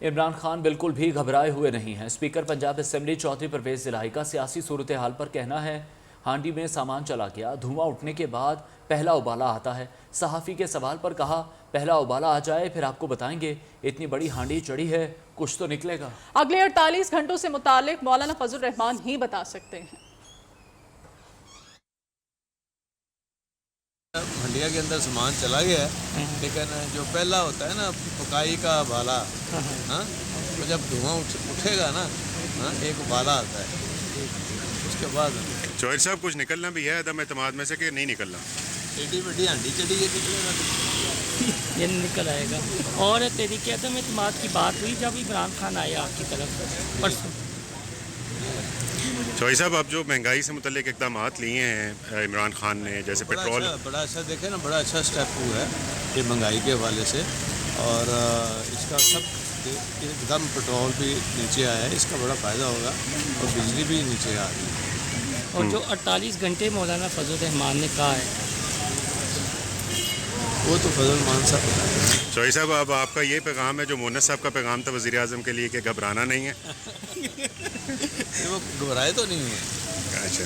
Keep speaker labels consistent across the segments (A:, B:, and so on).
A: عمران خان بالکل بھی گھبرائے ہوئے نہیں ہیں۔ اسپیکر پنجاب اسمبلی چودھری پرویز الہی کا سیاسی صورتحال پر کہنا ہے ہانڈی میں سامان چلا گیا، دھواں اٹھنے کے بعد پہلا ابالا آتا ہے۔ صحافی کے سوال پر کہا پہلا ابالا آ جائے پھر آپ کو بتائیں گے، اتنی بڑی ہانڈی چڑھی ہے کچھ تو نکلے گا۔
B: اگلے 48 گھنٹوں سے متعلق مولانا فضل الرحمان ہی بتا سکتے ہیں۔
C: ہنڈیا کے اندر سامان چلا گیا ہے، لیکن جو پہلا ہوتا ہے نا پکائی کا ابالا، تو جب دھواں اٹھے گا نا ایک ابالا آتا ہے، اس کے بعد
D: جوہر صاحب کچھ نکلنا بھی ہے عدم اعتماد میں سے کہ نہیں نکلنا؟
C: ایڈی بڑی ہانڈی چڑھی ہے، نکلے گا
E: یہ نکل آئے گا۔ اور تحریک عدم اعتماد کی بات ہوئی جب عمران خان آئے آپ کی طرف پرسوں۔
D: جوہر صاحب اب جو مہنگائی سے متعلق اقدامات لیے ہیں عمران خان نے، جیسے پیٹرول،
C: بڑا اچھا دیکھیں نا، بڑا اچھا سٹیپ ہوا ہے یہ مہنگائی کے حوالے سے، اور اس کا سب ایک دم پیٹرول بھی نیچے آیا ہے، اس کا بڑا فائدہ ہوگا، اور بجلی بھی نیچے آ رہی ہے۔
E: اور جو 48 گھنٹے مولانا فضل الرحمان نے کہا ہے
C: وہ تو فضل الرحمان صاحب بتائیں گے۔
D: جوہر صاحب اب آپ کا یہ پیغام ہے جو مونس صاحب کا پیغام تھا وزیر اعظم کے لیے کہ گھبرانا نہیں ہے؟
C: وہ گھبرائے تو نہیں ہیں،
D: اچھا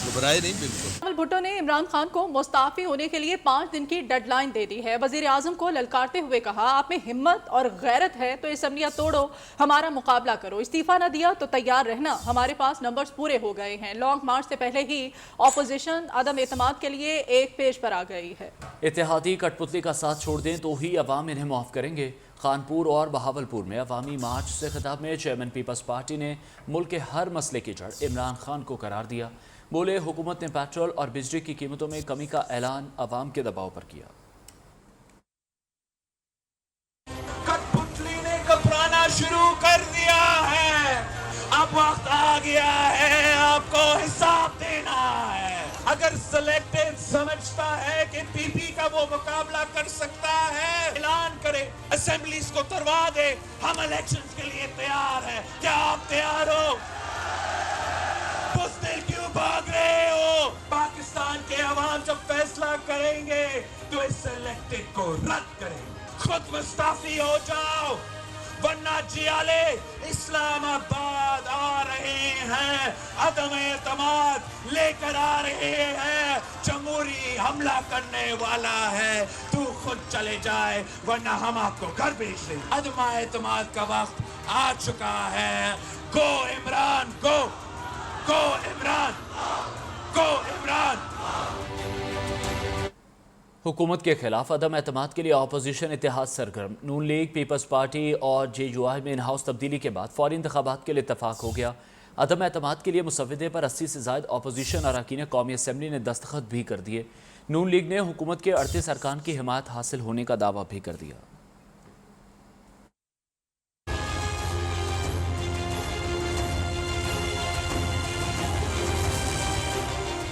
C: گھبرائے نہیں بالکل۔
B: بلاول بھٹو نے عمران خان کو مستعفی ہونے کے لیے 5 دن کی ڈیڈ لائن دے دی ہے۔ وزیر اعظم کو للکارتے ہوئے کہا آپ میں ہمت اور غیرت ہے تو اسمبلیاں توڑو، ہمارا مقابلہ کرو، استعفیٰ نہ دیا تو تیار رہنا، ہمارے پاس نمبرز پورے ہو گئے ہیں۔ لانگ مارچ سے پہلے ہی اپوزیشن عدم اعتماد کے لیے ایک پیج پر آ گئی ہے۔
A: اتحادی کٹ پتلی کا ساتھ چھوڑ دیں تو ہی عوام انہیں معاف کریں گے۔ خانپور اور بہاولپور میں عوامی مارچ سے خطاب میں چیئرمین پیپلز پارٹی نے ملک کے ہر مسئلے کی جڑ عمران خان کو قرار دیا۔ بولے حکومت نے پیٹرول اور بجلی کی قیمتوں میں کمی کا اعلان عوام کے دباؤ پر کیا۔
F: کٹ پتلی نے گھبرانا شروع کر دیا ہے، اب وقت آ گیا ہے آپ کو حساب دینا ہے۔ اگر سلیکٹڈ سمجھتا ہے کہ پی پی کا وہ مقابلہ کر سکتا ہے، اعلان کرے، اسمبلیز کو تروا دے، ہم الیکشنز کے لیے تیار ہیں۔ کیا آپ تیار ہو؟ بزدل کیوں بھاگ رہے ہو؟ پاکستان کے عوام جب فیصلہ کریں گے تو اس سلیکٹڈ کو رد کریں گے۔ خود مستعفی ہو جاؤ، ورنہ جیالے اسلام آباد آ رہے ہیں، عدم اعتماد لے کر آ رہے ہیں، جمہوری حملہ کرنے والا ہے، تو خود چلے جائے ورنہ ہم آپ کو گھر بھیج دیں۔ عدم اعتماد کا وقت آ چکا ہے۔ گو عمران، گو گو عمران، گو عمران۔
A: حکومت کے خلاف عدم اعتماد کے لیے اپوزیشن اتحاد سرگرم۔ نون لیگ، پیپلز پارٹی اور جے یو آئی میں ان ہاؤس تبدیلی کے بعد فوری انتخابات کے لیے اتفاق ہو گیا۔ عدم اعتماد کے لیے مسودے پر 80 سے زائد اپوزیشن اراکین قومی اسمبلی نے دستخط بھی کر دیے۔ نون لیگ نے حکومت کے 38 ارکان کی حمایت حاصل ہونے کا دعویٰ بھی کر دیا۔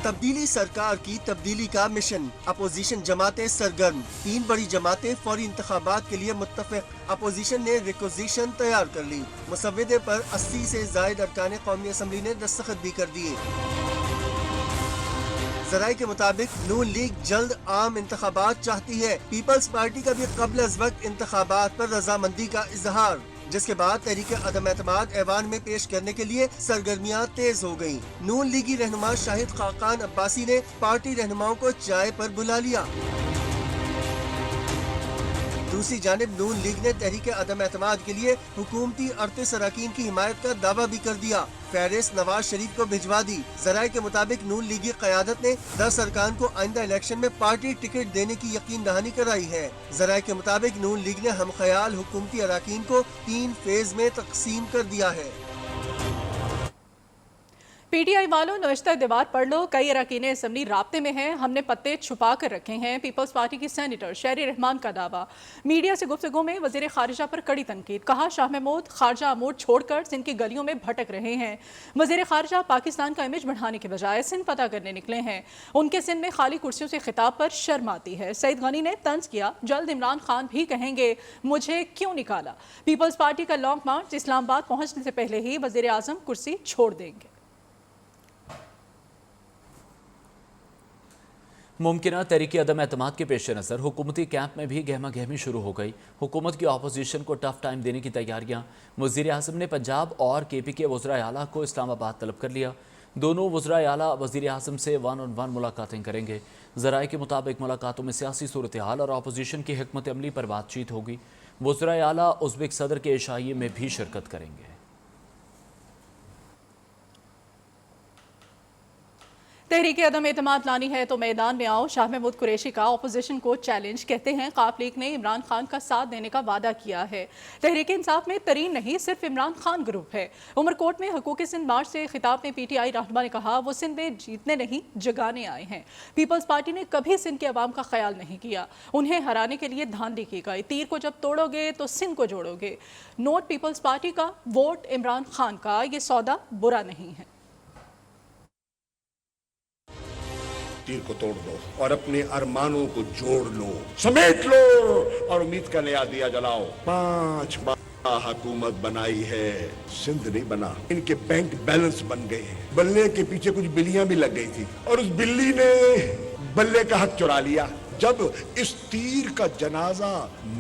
G: تبدیلی سرکار کی تبدیلی کا مشن، اپوزیشن جماعتیں سرگرم، 3 بڑی جماعتیں فوری انتخابات کے لیے متفق۔ اپوزیشن نے ریکوزیشن تیار کر لی، مسودے پر 80 سے زائد ارکان قومی اسمبلی نے دستخط بھی کر دیے۔ ذرائع کے مطابق نون لیگ جلد عام انتخابات چاہتی ہے۔ پیپلز پارٹی کا بھی قبل از وقت انتخابات پر رضامندی کا اظہار، جس کے بعد تحریک عدم اعتماد ایوان میں پیش کرنے کے لیے سرگرمیاں تیز ہو گئیں۔ نون لیگی رہنما شاہد خاقان عباسی نے پارٹی رہنماؤں کو چائے پر بلا لیا۔ دوسری جانب نون لیگ نے تحریک عدم اعتماد کے لیے حکومتی 38 اراکین کی حمایت کا دعویٰ بھی کر دیا۔ فہرست نواز شریف کو بھجوا دی۔ ذرائع کے مطابق نون لیگی قیادت نے 10 ارکان کو آئندہ الیکشن میں پارٹی ٹکٹ دینے کی یقین دہانی کرائی ہے۔ ذرائع کے مطابق نون لیگ نے ہم خیال حکومتی اراکین کو 3 فیز میں تقسیم کر دیا ہے۔
B: پی ٹی آئی والوں نوشتہ دیوار پڑھ لو، کئی اراکین اسمبلی رابطے میں ہیں، ہم نے پتے چھپا کر رکھے ہیں۔ پیپلز پارٹی کی سینیٹر شہری رحمان کا دعویٰ۔ میڈیا سے گفتگو میں وزیر خارجہ پر کڑی تنقید، کہا شاہ محمود خارجہ امور چھوڑ کر سندھ کی گلیوں میں بھٹک رہے ہیں۔ وزیر خارجہ پاکستان کا امیج بڑھانے کے بجائے سندھ پتہ کرنے نکلے ہیں، ان کے سندھ میں خالی کرسیوں سے خطاب پر شرم آتی ہے۔ سعید غنی نے طنز کیا، جلد عمران خان بھی کہیں گے مجھے کیوں نکالا۔ پیپلز پارٹی کا لانگ مارچ اسلام آباد پہنچنے سے پہلے ہی وزیر اعظم کرسی چھوڑ دیں گے۔
A: मुमकिना तहरीकी अदम एतमाद के पेश नज़र हुकूमती कैंप में भी गहमा गहमी शुरू हो गई। हुकूमत की अपोजिशन को टफ टाइम देने की तैयारियां। वज़ीर आज़म ने पंजाब और KP के वज़राए आला को इस्लामाबाद तलब कर लिया। दोनों वज़राए आला वज़ीर आज़म से 1-on-1 मुलाकातें करेंगे। ज़राए के मुताबिक मुलाकातों में सियासी सूरत हाल और अपोजिशन की हिकमत अमली पर बातचीत होगी। वज़राए आला उज़्बेक सदर के इशाइये में भी शिरकत करेंगे।
B: तहरीक अदम एतमाद लानी है तो मैदान में आओ, शाह महमूद कुरैशी का अपोजिशन को चैलेंज। कहते हैं काफ लीग ने इमरान खान का साथ देने का वादा किया है। तहरीक इंसाफ में तरीन नहीं, सिर्फ इमरान खान ग्रुप है। उमरकोट में हकूक़ सिंध मार्च से खिताब में PTI रहनुमा ने कहा वो सिंध में जीतने नहीं जगाने आए हैं। पीपल्स पार्टी ने कभी सिंध के अवाम का ख्याल नहीं किया, उन्हें हराने के लिए धांधली की गई। तीर को जब तोड़ोगे तो सिंध को जोड़ोगे। नोट पीपल्स पार्टी का, वोट इमरान खान का, ये सौदा बुरा नहीं है।
H: तीर को तोड़ दो और अपने अरमानों को जोड़ लो, समेट लो और उम्मीद का नया दिया जलाओ। 5 बार हुकूमत बनाई है, सिंध नहीं बना। इनके बैंक बैलेंस बन गए हैं। बल्ले के पीछे कुछ बिल्लियां भी लग गई थी और उस बिल्ली ने बल्ले का हक चुरा लिया। जब इस तीर का जनाजा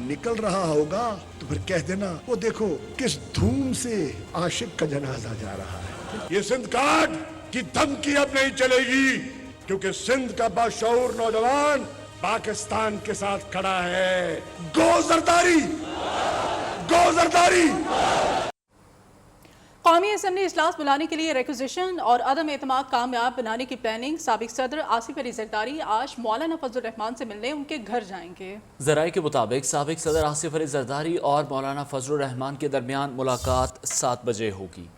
H: निकल रहा होगा तो फिर कह देना वो देखो किस धूम से आशिक का जनाजा जा रहा है। ये सिंध काट की धमकी अब नहीं चलेगी, क्योंकि सिंध का बाशऊर नौजवान पाकिस्तान के साथ खड़ा है। गो जरदारी, गो जरदारी।
B: कौमी असम्बली इजलास बुलाने के लिए रिक्विजिशन और अदम एतमाद कामयाब बनाने की प्लानिंग। साबिक सदर आसिफ अली जरदारी आज मौलाना फजल रहमान से मिलने उनके घर जाएंगे।
A: ज़राए के मुताबिक साबिक सदर आसिफ अली जरदारी और मौलाना फजल रहमान के दरमियान मुलाकात 7 बजे होगी।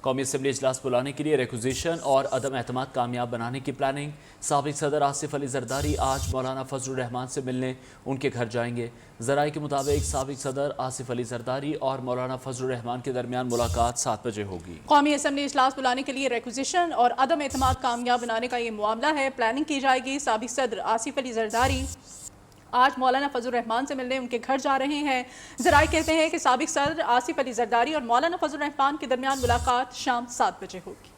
A: कौमी असम्बली इजलास बुलाने के लिए रिक्विजिशन और अदम एतमाद कामयाब बनाने की प्लानिंग। साबिक सदर आसिफ अली जरदारी आज मौलाना फजल रहमान से मिलने उनके घर जाएंगे। ज़राए के मुताबिक साबिक सदर आसिफ अली जरदारी और मौलाना फजल रहमान के दरमियान मुलाकात 7 बजे होगी।
B: कौमी असम्बली इजलास बुलाने के लिए रिक्विजिशन और अदम एतमाद कामयाब बनाने का ये मामला है। प्लानिंग की जाएगी। साबिक सदर आसिफ अली जरदारी आज मौलाना फजल रहमान से मिलने उनके घर जा रहे हैं। ज़राए कहते हैं कि साबिक सदर आसिफ अली जरदारी और मौलाना फजल रहमान के दरमियान मुलाकात शाम 7 बजे होगी।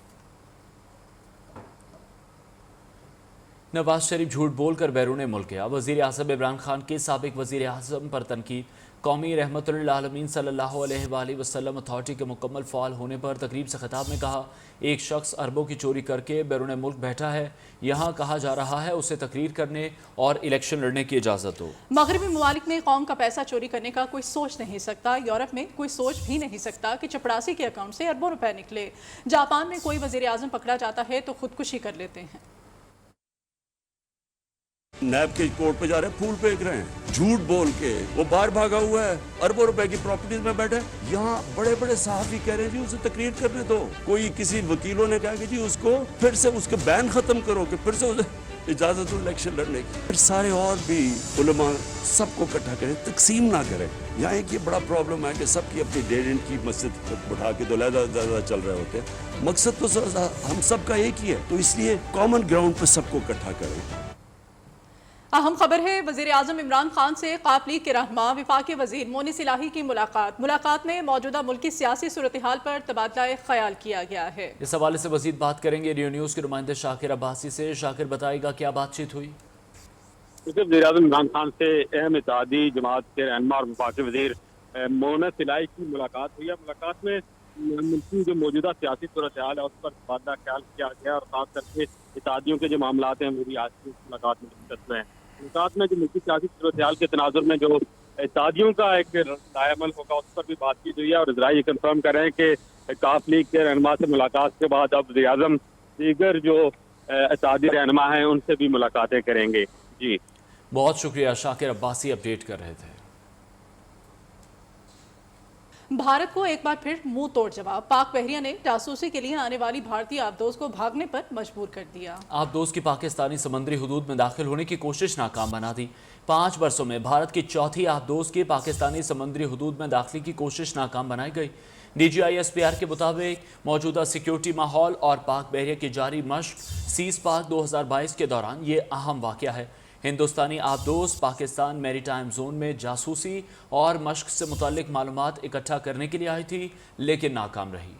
A: नवाज शरीफ झूठ बोलकर बैरून मुल्क गया। वज़ीर आज़म इमरान खान के साबिक वज़ीर आज़म पर तनकीद। कौमी रहमतुल आलमीन सल्लल्लाहु अलैहि वसल्लम अथॉरिटी के मुकम्मल फ़ाल होने पर तकरीब से खिताब में कहा, एक शख्स अरबों की चोरी करके बैरून मुल्क बैठा है। यहाँ कहा जा रहा है उसे तकरीर करने और इलेक्शन लड़ने की इजाज़त हो।
B: मगरबी ममालिक में कौम का पैसा चोरी करने का कोई सोच नहीं सकता। यूरोप में कोई सोच भी नहीं सकता कि चपरासी के अकाउंट से अरबों रुपए निकले। जापान में कोई वज़ीर आज़म पकड़ा जाता है तो खुदकुशी कर लेते हैं।
I: नैब के कोर्ट पे जा रहे हैं, फूल फेंक रहे हैं, झूठ बोल के वो बाहर भागा हुआ है, अरबों रुपए की प्रॉपर्टीज में बैठे। यहाँ बड़े बड़े साहबी कह रहे हैं जी उसे तकरीर करने दो। कोई किसी वकीलों ने कहा कि जी उसको फिर से उसके बैन खत्म करो, कि फिर से उसे इजाजत दो इलेक्शन लड़ने की। फिर सारे और भी उलमा सबको इकट्ठा करें, तकसीम ना करें। यहाँ एक ये बड़ा प्रॉब्लम है कि सबकी अपनी 1.5 की मस्जिद उठा के दो लहदा चल रहे होते हैं। मकसद तो हम सबका एक ही है, तो इसलिए कॉमन ग्राउंड पर सबको इकट्ठा करें।
B: अहम खबर है, वज़ीर आज़म इमरान खान से काफ लीग के रहनुमा वफाकी वज़ीर मोनिस इलाही की मुलाकात में मौजूदा मुल्की सियासी सूरत हाल पर तबादला ख्याल किया गया है।
A: इस हवाले से मज़ीद बात करेंगे रियो न्यूज़ के नुमाइंदे शाकिर अब्बासी से। शाकिर बताएगा क्या बातचीत हुई।
J: वज़ीर आज़म इमरान खान से अहम इत्तेहादी जमात के रहनुमा और वफाकी वज़ीर मोनिस इलाही की मुलाकात हुई है। मुलाकात में मुल्की जो मौजूदा सियासी सूरत हाल है उस पर तबादला ख्याल किया गया और खास करके इत्तेहादियों के जो मामला हैं वो भी आज की मुलाकात में डिस्कस हुए हैं। मुलाकात में जो मुल्की सियासी सूरत हाल के तनाजुर में जो इत्तेहादियों का एक रायमल होगा उस पर भी बातचीत हुई है। और इजराइल ये कंफर्म कर रहे हैं कि काफ लीग के रहनुमा से मुलाकात के बाद अब वज़ीर आज़म दीगर जो इत्तेहादी रहनुमा हैं उनसे भी मुलाकातें करेंगे। जी
A: बहुत शुक्रिया शाकिर अब्बासी, अपडेट कर रहे थे।
B: भारत को एक बार फिर मुंह तोड़ जवाब। पाक बहरिया ने जासूसी के लिए आने वाली भारतीय आबदोज को भागने पर मजबूर कर दिया।
A: आबदोज की पाकिस्तानी समुद्री हुदूद में दाखिल होने की कोशिश नाकाम बना दी। 5 वर्षों में भारत की चौथी आबदोज की पाकिस्तानी समुद्री हुदूद में दाखिले की कोशिश नाकाम बनाई गई। DGI-SPR के मुताबिक मौजूदा सिक्योरिटी माहौल और पाक बहरिया की जारी मशक सीज पाक 2022 के दौरान ये अहम वाक़या है। हिंदुस्तानी आबदोज पाकिस्तान मैरीटाइम जोन में जासूसी और मशक से मुताल्लिक मालूमात इकट्ठा करने के लिए आई थी, लेकिन नाकाम रही।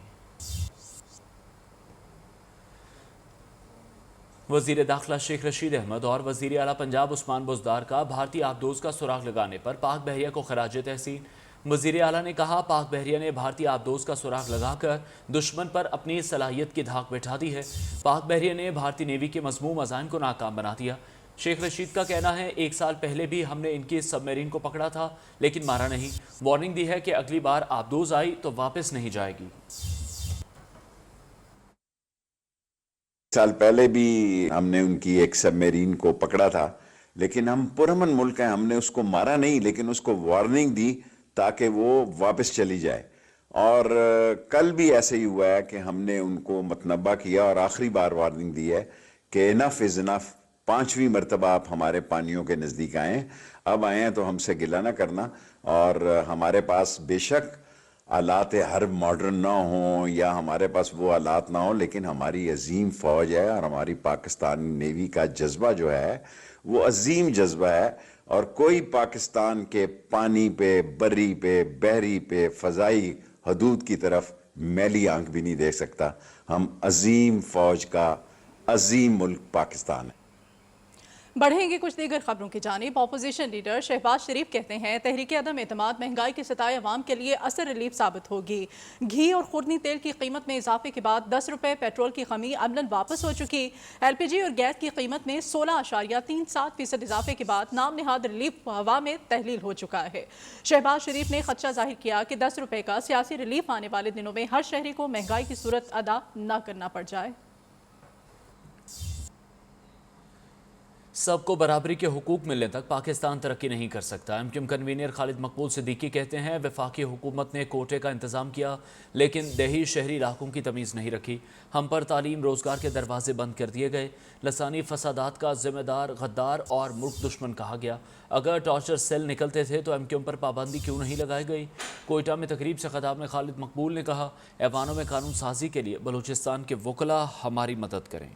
A: वज़ीर दाखिला शेख रशीद अहमद और वज़ीर आला पंजाब उस्मान बुज़दार का भारतीय आबदोज का सुराग लगाने पर पाक बहरिया को खराज तहसीन। वज़ीर आला ने कहा, पाक बहरिया ने भारतीय आबदोज का सुराग लगाकर दुश्मन पर अपनी सलाहियत की धाक बैठा दी है। पाक बहरिया ने भारतीय नेवी के मज़मूम अज़ाइम को नाकाम बना दिया। शेख रशीद का कहना है, 1 साल पहले भी हमने इनकी सबमरीन को पकड़ा था लेकिन मारा नहीं। वार्निंग दी है कि अगली बार आबदोज आई तो वापस नहीं जाएगी।
K: साल पहले भी हमने उनकी एक सबमरीन को पकड़ा था, लेकिन हम पुरअमन मुल्क हैं, हमने उसको मारा नहीं लेकिन उसको वार्निंग दी ताकि वो वापस चली जाए। और कल भी ऐसे ही हुआ है कि हमने उनको मतनबा किया और आखिरी बार वार्निंग दी है कि इनफ इज़ इनफ, 5वीं मरतबा आप हमारे पानियों के नज़दीक आए, अब आए हैं तो हमसे गिला ना करना। और हमारे पास बेशक आलात हर्ब मॉडर्न ना हो या हमारे पास वो आलात ना हो, लेकिन हमारी अजीम फ़ौज है और हमारी पाकिस्तानी नेवी का जज्बा जो है वो अजीम जज्बा है। और कोई पाकिस्तान के पानी पे, बर्री पे, बहरी पे, फ़ज़ाई हदूद की तरफ मैली आंख भी नहीं देख सकता। हम अजीम फ़ौज का अजीम मुल्क पाकिस्तान है।
B: बढ़ेंगे कुछ दीगर खबरों की जानिब। अपोजिशन लीडर शहबाज शरीफ कहते हैं, तहरीक अदम एतमाद महंगाई के सताए अवाम के लिए असर रिलीफ साबित होगी। घी और खुर्दनी तेल की कीमत में इजाफे के बाद 10 रुपये पेट्रोल की कमी अमलन वापस हो चुकी। LPG और गैस की कीमत में 16.37% इजाफे के बाद नाम नहाद रिलीफ हवा में तहलील हो चुका है। शहबाज शरीफ ने खदशा जाहिर किया कि 10 रुपये का सियासी रिलीफ आने वाले दिनों में हर शहरी को महंगाई की सूरत अदा न करना पड़ जाए।
A: सबको बराबरी के हुकूक मिलने तक पाकिस्तान तरक्की नहीं कर सकता। MQM कन्वीनर खालिद मकबूल सिद्दीकी कहते हैं, वफाकी हुकूमत ने कोटे का इंतज़ाम किया लेकिन देही शहरी इलाकों की तमीज़ नहीं रखी। हम पर तालीम रोज़गार के दरवाजे बंद कर दिए गए। लसानी फसादात का ज़िम्मेदार गद्दार और मुल्क दुश्मन कहा गया। अगर टॉर्चर सेल निकलते थे तो MQM पर पाबंदी क्यों नहीं लगाई गई। कोयटा में तकरीब से खिताब में खालिद मकबूल ने कहा, ऐवानों में कानून साजी के लिए बलूचिस्तान के वकला हमारी मदद करें।